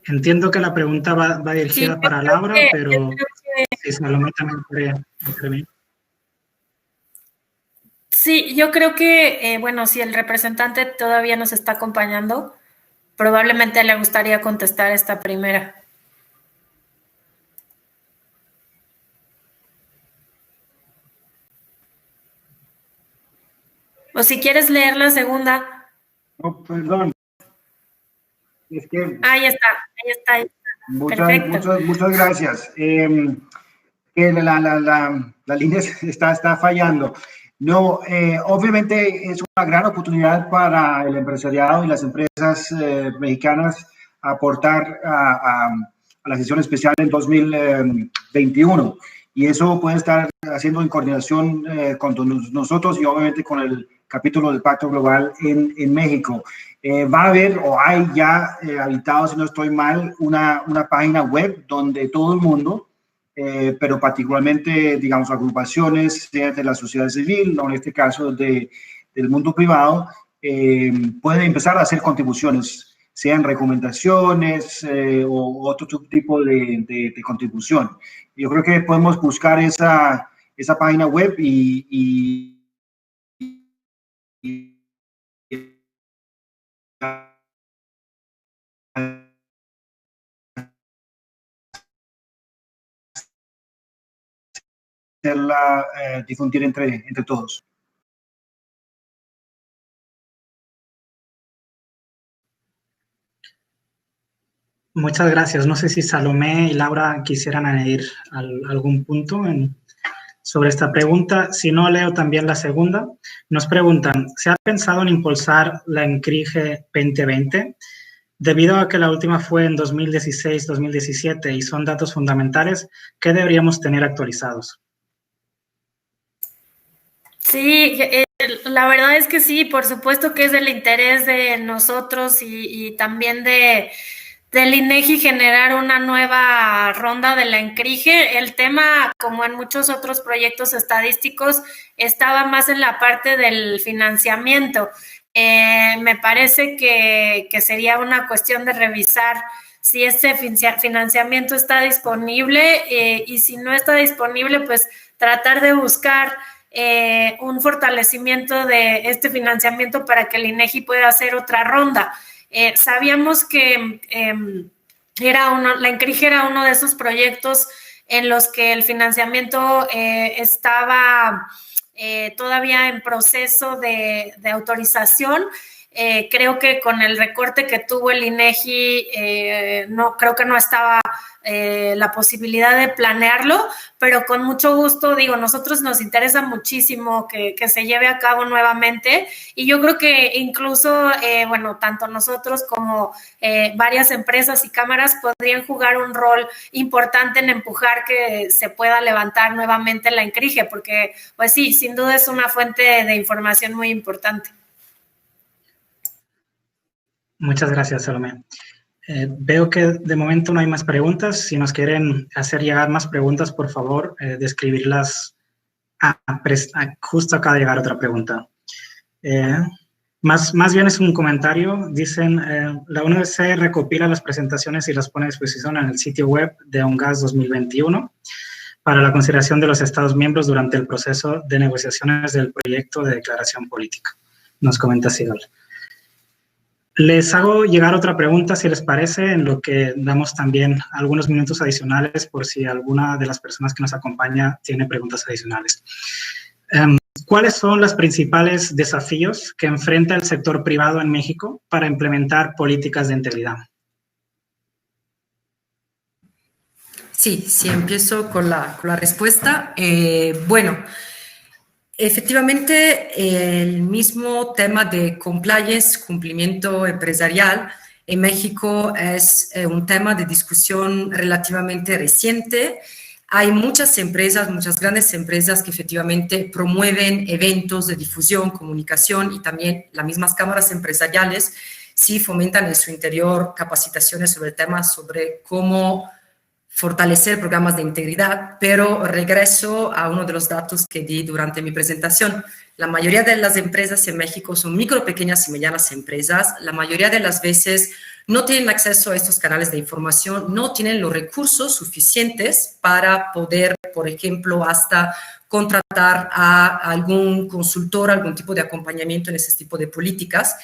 Entiendo que la pregunta va dirigida para Laura, pero si Salomé también podría intervenir. Sí, yo creo que, bueno, si el representante todavía nos está acompañando, probablemente le gustaría contestar esta primera. O si quieres leer la segunda. No, perdón. Es que Ahí está. muchas gracias. Que la línea está fallando. No, obviamente es una gran oportunidad para el empresariado y las empresas mexicanas aportar a la sesión especial en 2021. Y eso puede estar haciendo en coordinación con nosotros y obviamente con el capítulo del Pacto Global en México. Va a haber, o hay ya habilitado, si no estoy mal, una página web donde todo el mundo, pero particularmente, digamos, agrupaciones de la sociedad civil, o en este caso del mundo privado, pueden empezar a hacer contribuciones, sean recomendaciones o otro tipo de contribución. Yo creo que podemos buscar esa página web y hacerla difundir entre todos. Muchas gracias. No sé si Salomé y Laura quisieran añadir algún punto sobre esta pregunta. Si no, leo también la segunda. Nos preguntan, ¿se ha pensado en impulsar la ENCRIGE 2020? Debido a que la última fue en 2016-2017 y son datos fundamentales, ¿qué deberíamos tener actualizados? Sí, la verdad es que sí, por supuesto que es del interés de nosotros y también del INEGI generar una nueva ronda de la ENCRIGE. El tema, como en muchos otros proyectos estadísticos, estaba más en la parte del financiamiento. Me parece que sería una cuestión de revisar si ese financiamiento está disponible y si no está disponible, pues tratar de buscar un fortalecimiento de este financiamiento para que el INEGI pueda hacer otra ronda. Sabíamos que la ENCRIGE era uno de esos proyectos en los que el financiamiento estaba todavía en proceso de autorización. Creo que con el recorte que tuvo el INEGI, creo que no estaba la posibilidad de planearlo, pero con mucho gusto, digo, nosotros nos interesa muchísimo que se lleve a cabo nuevamente y yo creo que incluso, bueno, tanto nosotros como varias empresas y cámaras podrían jugar un rol importante en empujar que se pueda levantar nuevamente la ENCRIGE, porque pues sí, sin duda es una fuente de información muy importante. Muchas gracias, Salomé. Veo que de momento no hay más preguntas. Si nos quieren hacer llegar más preguntas, por favor, describirlas. Justo acaba de llegar otra pregunta. Más bien es un comentario. Dicen, la UNODC recopila las presentaciones y las pone a disposición en el sitio web de ONGAS 2021 para la consideración de los Estados miembros durante el proceso de negociaciones del proyecto de declaración política. Nos comenta Sigal. Les hago llegar otra pregunta, si les parece, en lo que damos también algunos minutos adicionales por si alguna de las personas que nos acompaña tiene preguntas adicionales. ¿Cuáles son los principales desafíos que enfrenta el sector privado en México para implementar políticas de integridad? Sí, empiezo con la respuesta. Bueno, efectivamente, el mismo tema de compliance, cumplimiento empresarial, en México es un tema de discusión relativamente reciente. Hay muchas empresas, muchas grandes empresas que efectivamente promueven eventos de difusión, comunicación, y también las mismas cámaras empresariales sí fomentan en su interior capacitaciones sobre el tema, sobre cómo fortalecer programas de integridad, pero regreso a uno de los datos que di durante mi presentación. La mayoría de las empresas en México son micro, pequeñas y medianas empresas. La mayoría de las veces no tienen acceso a estos canales de información, no tienen los recursos suficientes para poder, por ejemplo, hasta contratar a algún consultor, algún tipo de acompañamiento en ese tipo de políticas.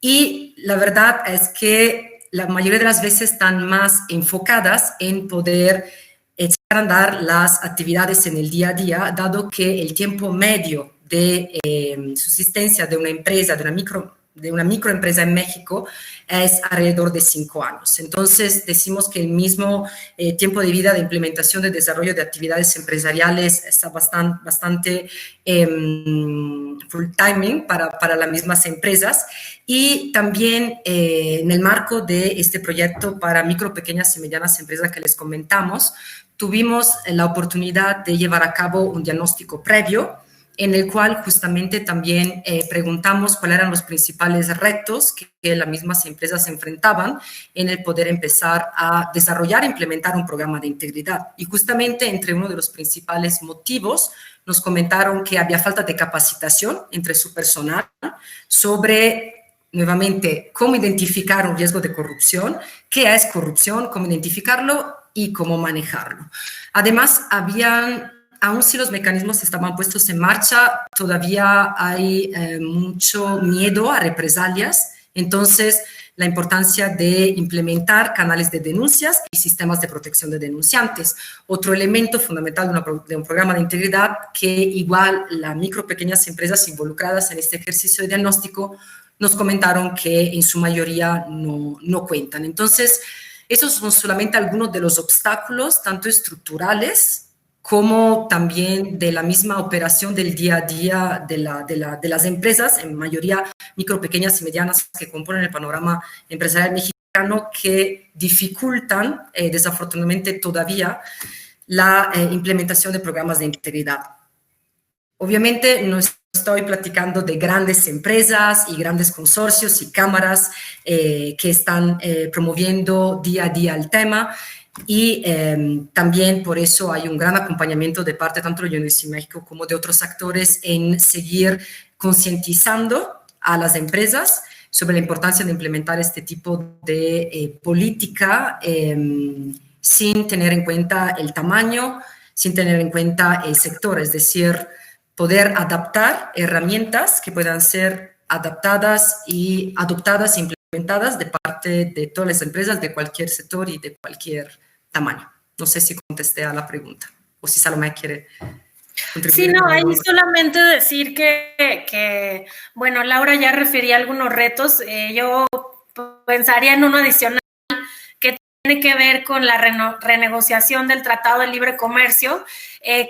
Y la verdad es que la mayoría de las veces están más enfocadas en poder echar a andar las actividades en el día a día, dado que el tiempo medio de subsistencia de una empresa, de una microempresa en México, es alrededor de 5 años. Entonces, decimos que el mismo tiempo de vida de implementación de desarrollo de actividades empresariales está bastante full timing para las mismas empresas. Y también en el marco de este proyecto para micro, pequeñas y medianas empresas que les comentamos, tuvimos la oportunidad de llevar a cabo un diagnóstico previo en el cual justamente también preguntamos cuáles eran los principales retos que las mismas empresas se enfrentaban en el poder empezar a desarrollar e implementar un programa de integridad. Y justamente entre uno de los principales motivos nos comentaron que había falta de capacitación entre su personal sobre, nuevamente, cómo identificar un riesgo de corrupción, qué es corrupción, cómo identificarlo y cómo manejarlo. Además, aún si los mecanismos estaban puestos en marcha, todavía hay mucho miedo a represalias. Entonces, la importancia de implementar canales de denuncias y sistemas de protección de denunciantes. Otro elemento fundamental de un programa de integridad que igual las micro, pequeñas empresas involucradas en este ejercicio de diagnóstico nos comentaron que en su mayoría no cuentan. Entonces, esos son solamente algunos de los obstáculos, tanto estructurales como también de la misma operación del día a día de las empresas, en mayoría micro, pequeñas y medianas, que componen el panorama empresarial mexicano, que dificultan desafortunadamente todavía la implementación de programas de integridad. Obviamente no estoy platicando de grandes empresas y grandes consorcios y cámaras que están promoviendo día a día el tema. Y también por eso hay un gran acompañamiento de parte tanto de UNICEF México como de otros actores en seguir concientizando a las empresas sobre la importancia de implementar este tipo de política sin tener en cuenta el tamaño, sin tener en cuenta el sector, es decir, poder adaptar herramientas que puedan ser adaptadas y adoptadas e implementadas de parte de todas las empresas de cualquier sector y de cualquier tamaño. No sé si contesté a la pregunta o si Salomé quiere contribuir. Sí, no, ahí solamente decir que, bueno, Laura ya refería a algunos retos. Yo pensaría en uno adicional que tiene que ver con la renegociación del Tratado de Libre Comercio.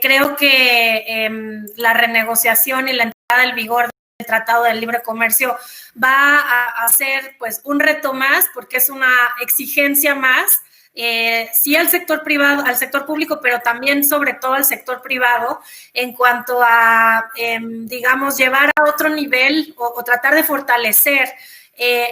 Creo que la renegociación y la entrada en vigor del Tratado de Libre Comercio va a ser pues un reto más, porque es una exigencia más. Sí al sector privado, al sector público, pero también sobre todo al sector privado en cuanto a, digamos, llevar a otro nivel o tratar de fortalecer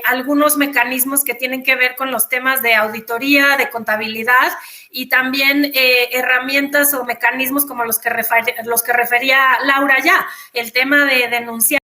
algunos mecanismos que tienen que ver con los temas de auditoría, de contabilidad y también herramientas o mecanismos como los que refería Laura ya, el tema de denunciar,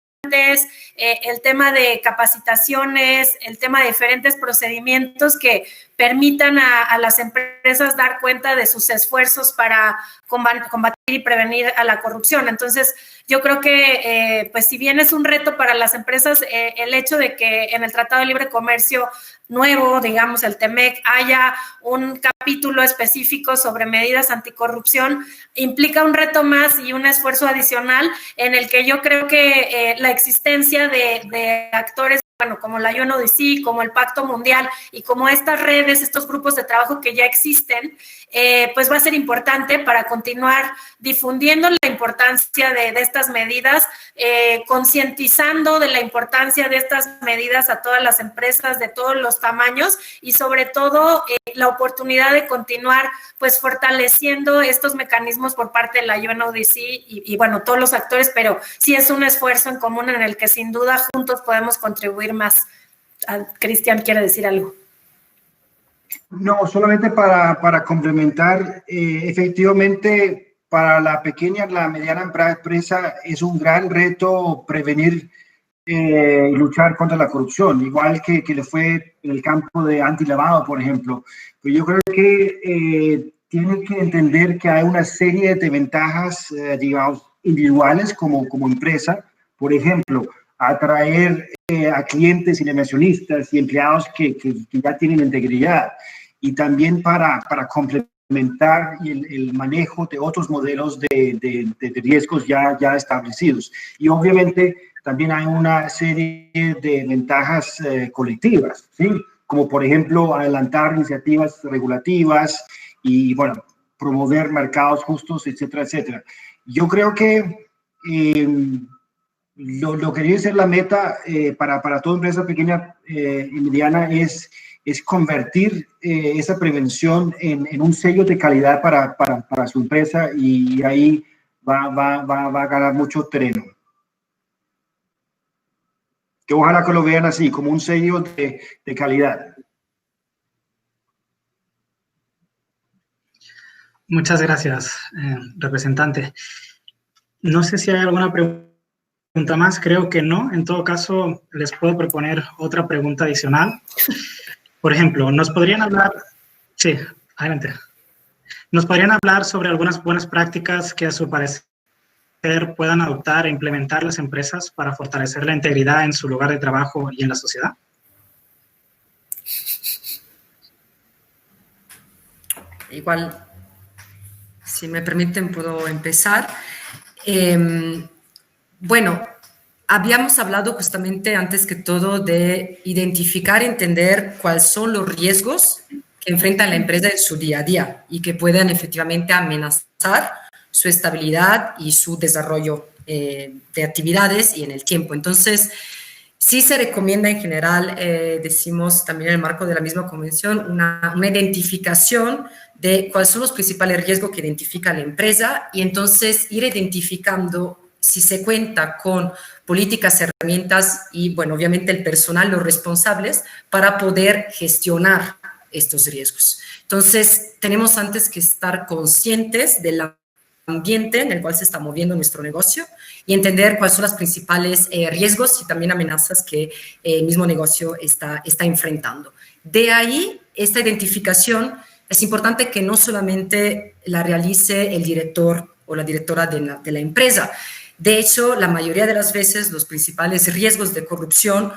el tema de capacitaciones, el tema de diferentes procedimientos que permitan a las empresas dar cuenta de sus esfuerzos para combatir y prevenir a la corrupción. Entonces, yo creo que, pues, si bien es un reto para las empresas, el hecho de que en el Tratado de Libre Comercio nuevo, digamos, el TEMEC, haya un capítulo específico sobre medidas anticorrupción, implica un reto más y un esfuerzo adicional en el que yo creo que la existencia de actores bueno, como la UNODC, como el Pacto Mundial y como estas redes, estos grupos de trabajo que ya existen, pues va a ser importante para continuar difundiendo la importancia de estas medidas, concientizando de la importancia de estas medidas a todas las empresas de todos los tamaños y sobre todo la oportunidad de continuar pues fortaleciendo estos mecanismos por parte de la UNODC y bueno, todos los actores, pero sí es un esfuerzo en común en el que sin duda juntos podemos contribuir más. Cristian, ¿quiere decir algo? No, solamente para complementar, efectivamente, para la pequeña y la mediana empresa es un gran reto prevenir y luchar contra la corrupción, igual que le fue en el campo de antilavado, por ejemplo. Pero yo creo que tienen que entender que hay una serie de ventajas, digamos, individuales como empresa. Por ejemplo, atraer a clientes y inversionistas y empleados que ya tienen integridad. Y también para complementar el manejo de otros modelos de riesgos ya establecidos. Y obviamente también hay una serie de ventajas colectivas, ¿sí? Como por ejemplo adelantar iniciativas regulativas y, bueno, promover mercados justos, etcétera, etcétera. Yo creo que lo que debe ser la meta para toda empresa pequeña y mediana es convertir esa prevención en un sello de calidad para su empresa, y ahí va a ganar mucho terreno. Que ojalá que lo vean así, como un sello de calidad. Muchas gracias, representante. No sé si hay alguna pregunta más, creo que no. En todo caso, les puedo proponer otra pregunta adicional. Por ejemplo, ¿nos podrían hablar? Sí, adelante. ¿Nos podrían hablar sobre algunas buenas prácticas que a su parecer puedan adoptar e implementar las empresas para fortalecer la integridad en su lugar de trabajo y en la sociedad? Igual, si me permiten, puedo empezar. Bueno, habíamos hablado justamente antes que todo de identificar, entender cuáles son los riesgos que enfrenta la empresa en su día a día y que puedan efectivamente amenazar su estabilidad y su desarrollo de actividades y en el tiempo. Entonces, sí se recomienda en general, decimos también en el marco de la misma convención, una identificación de cuáles son los principales riesgos que identifica la empresa y entonces ir identificando si se cuenta con políticas, herramientas y, bueno, obviamente el personal, los responsables, para poder gestionar estos riesgos. Entonces, tenemos antes que estar conscientes del ambiente en el cual se está moviendo nuestro negocio y entender cuáles son los principales riesgos y también amenazas que el mismo negocio está enfrentando. De ahí, esta identificación es importante que no solamente la realice el director o la directora de la empresa. De hecho, la mayoría de las veces los principales riesgos de corrupción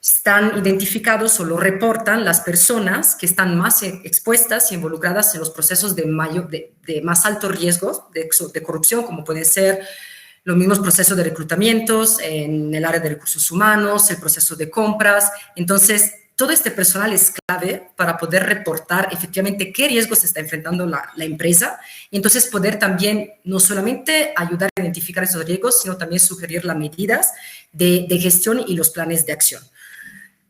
están identificados o lo reportan las personas que están más expuestas y involucradas en los procesos de más altos riesgos de corrupción, como pueden ser los mismos procesos de reclutamientos en el área de recursos humanos, el proceso de compras. Entonces, todo este personal es clave para poder reportar efectivamente qué riesgos está enfrentando la empresa y entonces poder también no solamente ayudar a identificar esos riesgos, sino también sugerir las medidas de gestión y los planes de acción.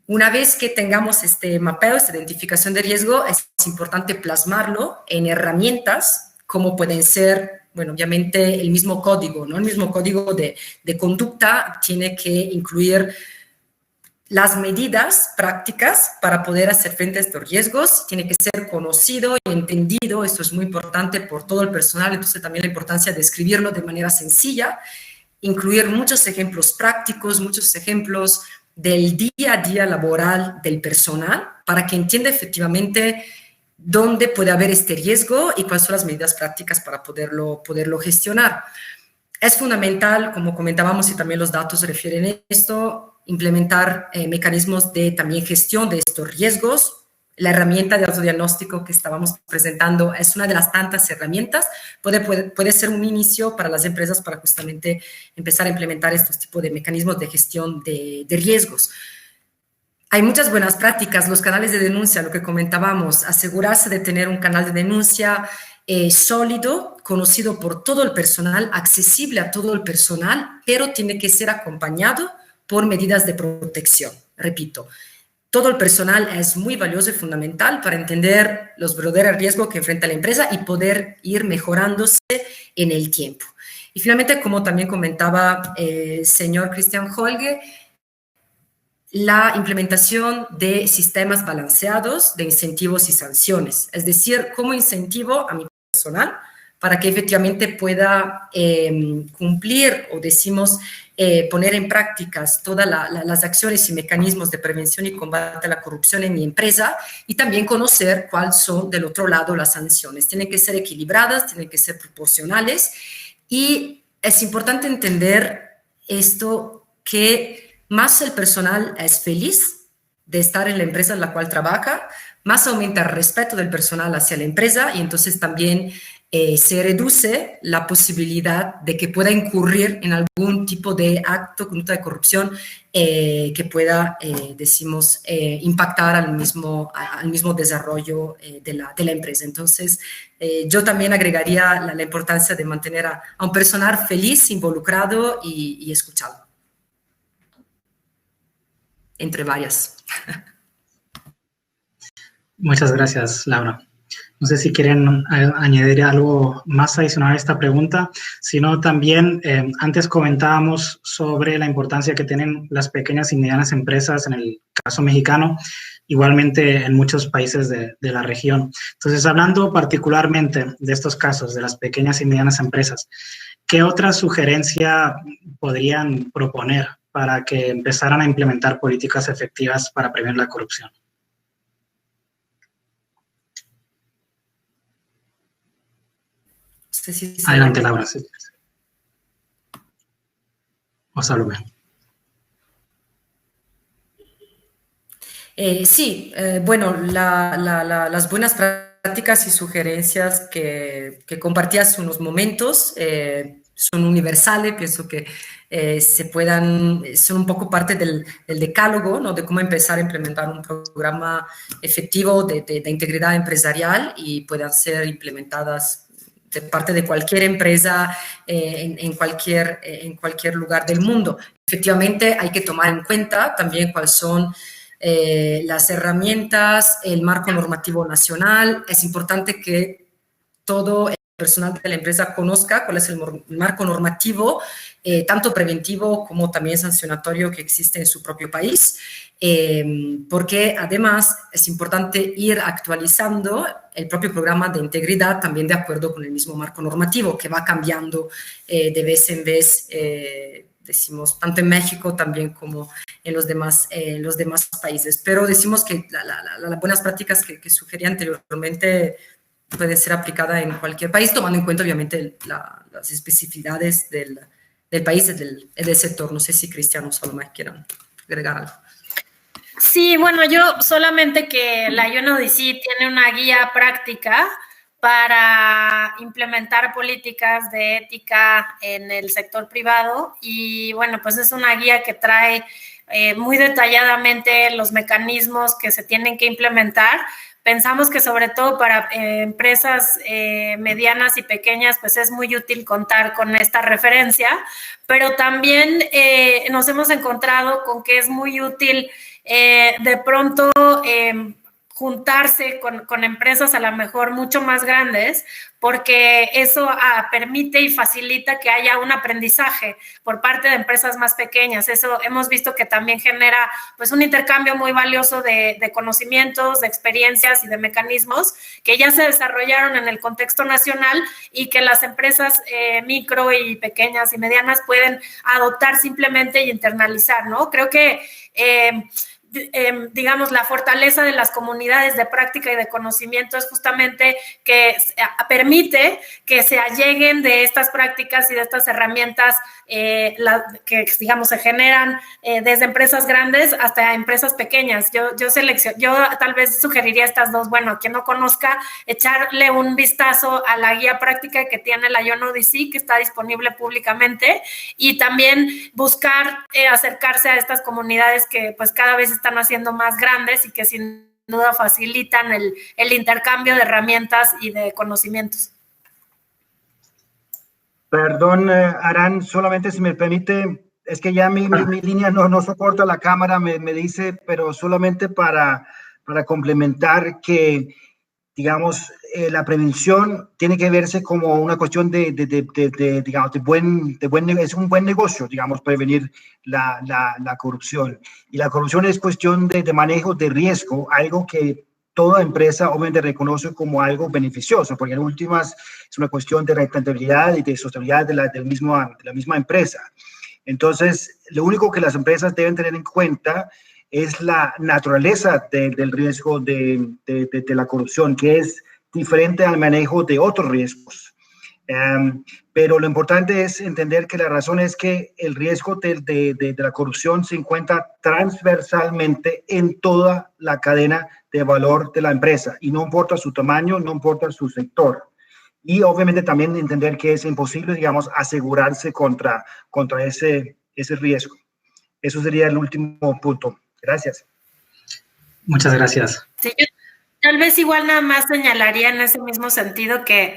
Una vez que tengamos este mapeo, esta identificación de riesgo, es importante plasmarlo en herramientas como pueden ser, bueno, obviamente el mismo código, ¿no? El mismo código de conducta tiene que incluir las medidas prácticas para poder hacer frente a estos riesgos. Tiene que ser conocido y entendido, esto es muy importante por todo el personal, entonces también la importancia de escribirlo de manera sencilla, incluir muchos ejemplos prácticos, muchos ejemplos del día a día laboral del personal para que entienda efectivamente dónde puede haber este riesgo y cuáles son las medidas prácticas para poderlo gestionar. Es fundamental, como comentábamos y también los datos refieren a esto, implementar mecanismos de también gestión de estos riesgos. La herramienta de autodiagnóstico que estábamos presentando es una de las tantas herramientas. Puede ser un inicio para las empresas para justamente empezar a implementar estos tipos de mecanismos de gestión de riesgos. Hay muchas buenas prácticas, los canales de denuncia, lo que comentábamos, asegurarse de tener un canal de denuncia sólido, conocido por todo el personal, accesible a todo el personal, pero tiene que ser acompañado por medidas de protección. Repito, todo el personal es muy valioso y fundamental para entender los verdaderos riesgos que enfrenta la empresa y poder ir mejorándose en el tiempo. Y finalmente, como también comentaba el señor Christian Holge, la implementación de sistemas balanceados de incentivos y sanciones, es decir, como incentivo a mi personal para que efectivamente pueda cumplir o decimos poner en prácticas todas las acciones y mecanismos de prevención y combate a la corrupción en mi empresa y también conocer cuáles son del otro lado las sanciones. Tienen que ser equilibradas, tienen que ser proporcionales y es importante entender esto que más el personal es feliz de estar en la empresa en la cual trabaja, más aumenta el respeto del personal hacia la empresa y entonces también se reduce la posibilidad de que pueda incurrir en algún tipo de acto, conducta de corrupción que pueda, decimos, impactar al mismo desarrollo de la empresa. Entonces, yo también agregaría la importancia de mantener a un personal feliz, involucrado y escuchado. Entre varias. Muchas gracias, Laura. No sé si quieren añadir algo más adicional a esta pregunta, sino también antes comentábamos sobre la importancia que tienen las pequeñas y medianas empresas en el caso mexicano, igualmente en muchos países de la región. Entonces, hablando particularmente de estos casos, de las pequeñas y medianas empresas, ¿qué otra sugerencia podrían proponer para que empezaran a implementar políticas efectivas para prevenir la corrupción? Adelante, Laura. O Salomé. Bueno, las buenas prácticas y sugerencias que compartí hace unos momentos son universales, pienso que son un poco parte del decálogo, ¿no? De cómo empezar a implementar un programa efectivo de integridad empresarial y puedan ser implementadas de parte de cualquier empresa en cualquier lugar del mundo. Efectivamente, hay que tomar en cuenta también cuáles son las herramientas, el marco normativo nacional. Es importante que todo el personal de la empresa conozca cuál es el marco normativo, tanto preventivo como también sancionatorio que existe en su propio país, porque además es importante ir actualizando el propio programa de integridad también de acuerdo con el mismo marco normativo que va cambiando de vez en vez, decimos, tanto en México también como en los demás países. Pero decimos que las buenas prácticas que sugerí anteriormente puede ser aplicada en cualquier país, tomando en cuenta obviamente las especificidades del país y del sector. No sé si Cristian o Salomé quieran agregar algo. Sí, bueno, yo solamente que la UNODC tiene una guía práctica para implementar políticas de ética en el sector privado y bueno, pues es una guía que trae muy detalladamente los mecanismos que se tienen que implementar. Pensamos que sobre todo para empresas medianas y pequeñas, pues es muy útil contar con esta referencia, pero también nos hemos encontrado con que es muy útil de pronto juntarse con empresas a lo mejor mucho más grandes, porque eso permite y facilita que haya un aprendizaje por parte de empresas más pequeñas. Eso hemos visto que también genera pues un intercambio muy valioso de conocimientos, de experiencias y de mecanismos que ya se desarrollaron en el contexto nacional y que las empresas micro y pequeñas y medianas pueden adoptar simplemente y internalizar, ¿no? Creo que digamos, la fortaleza de las comunidades de práctica y de conocimiento es justamente que permite que se alleguen de estas prácticas y de estas herramientas que digamos se generan desde empresas grandes hasta empresas pequeñas. Yo tal vez sugeriría estas dos. Bueno, quien no conozca, echarle un vistazo a la guía práctica que tiene la YONODC, que está disponible públicamente, y también buscar acercarse a estas comunidades que pues cada vez están haciendo más grandes y que sin duda facilitan el intercambio de herramientas y de conocimientos. Perdón, Aran, solamente si me permite, es que ya mi línea no soporta la cámara, me dice, pero solamente para complementar que, digamos, la prevención tiene que verse como una cuestión digamos, es un buen negocio, digamos, prevenir la corrupción. Y la corrupción es cuestión de manejo de riesgo, algo que toda empresa obviamente reconoce como algo beneficioso, porque en últimas es una cuestión de rentabilidad y de sostenibilidad de la misma empresa. Entonces, lo único que las empresas deben tener en cuenta es la naturaleza del riesgo de la corrupción, que es diferente al manejo de otros riesgos. Pero lo importante es entender que la razón es que el riesgo de la corrupción se encuentra transversalmente en toda la cadena de valor de la empresa, y no importa su tamaño, no importa su sector. Y obviamente también entender que es imposible, digamos, asegurarse contra ese riesgo. Eso sería el último punto. Gracias. Muchas gracias. Sí, yo tal vez igual nada más señalaría en ese mismo sentido que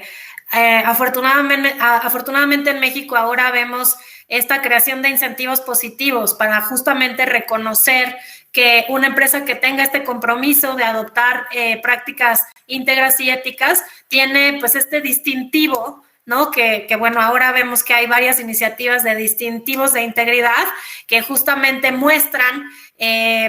afortunadamente en México ahora vemos esta creación de incentivos positivos para justamente reconocer que una empresa que tenga este compromiso de adoptar prácticas íntegras y éticas tiene pues este distintivo, ¿no? Que bueno, ahora vemos que hay varias iniciativas de distintivos de integridad que justamente muestran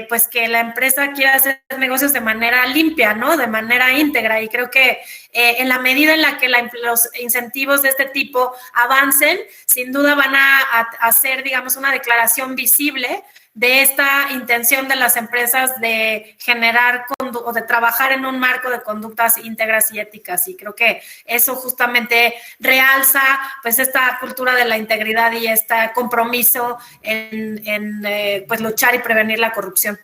pues que la empresa quiere hacer negocios de manera limpia, ¿no? De manera íntegra, y creo que en la medida en la que los incentivos de este tipo avancen, sin duda van a hacer, digamos, una declaración visible de esta intención de las empresas de generar o de trabajar en un marco de conductas íntegras y éticas. Y creo que eso justamente realza pues esta cultura de la integridad y este compromiso en pues luchar y prevenir la corrupción.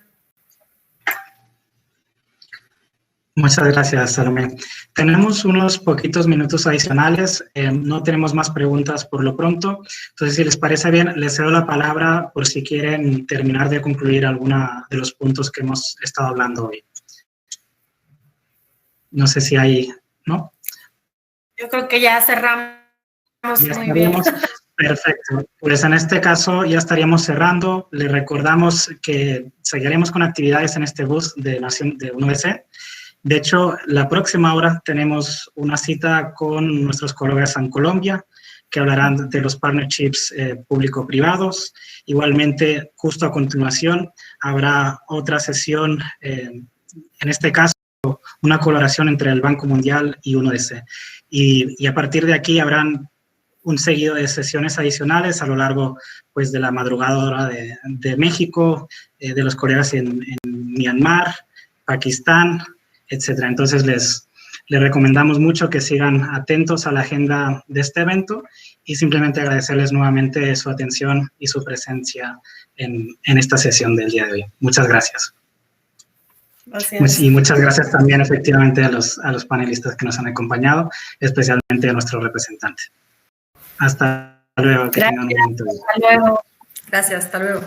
Muchas gracias, Salomé. Tenemos unos poquitos minutos adicionales. No tenemos más preguntas por lo pronto. Entonces, si les parece bien, les cedo la palabra por si quieren terminar de concluir alguno de los puntos que hemos estado hablando hoy. No sé si hay, ¿no? Yo creo que ya cerramos muy bien. Perfecto. Pues en este caso ya estaríamos cerrando. Les recordamos que seguiremos con actividades en este bus de UNODC. De hecho, la próxima hora tenemos una cita con nuestros colegas en Colombia, que hablarán de los partnerships público-privados. Igualmente, justo a continuación, habrá otra sesión, en este caso, una colaboración entre el Banco Mundial y UNODC. Y a partir de aquí habrán un seguido de sesiones adicionales a lo largo pues, de la madrugada de México, de los colegas en Myanmar, Pakistán, etcétera. Entonces, les recomendamos mucho que sigan atentos a la agenda de este evento y simplemente agradecerles nuevamente su atención y su presencia en esta sesión del día de hoy. Muchas gracias. Gracias. Y muchas gracias también, efectivamente, a los panelistas que nos han acompañado, especialmente a nuestro representante. Hasta luego. Que tengan un momento. Hasta luego. Gracias, hasta luego.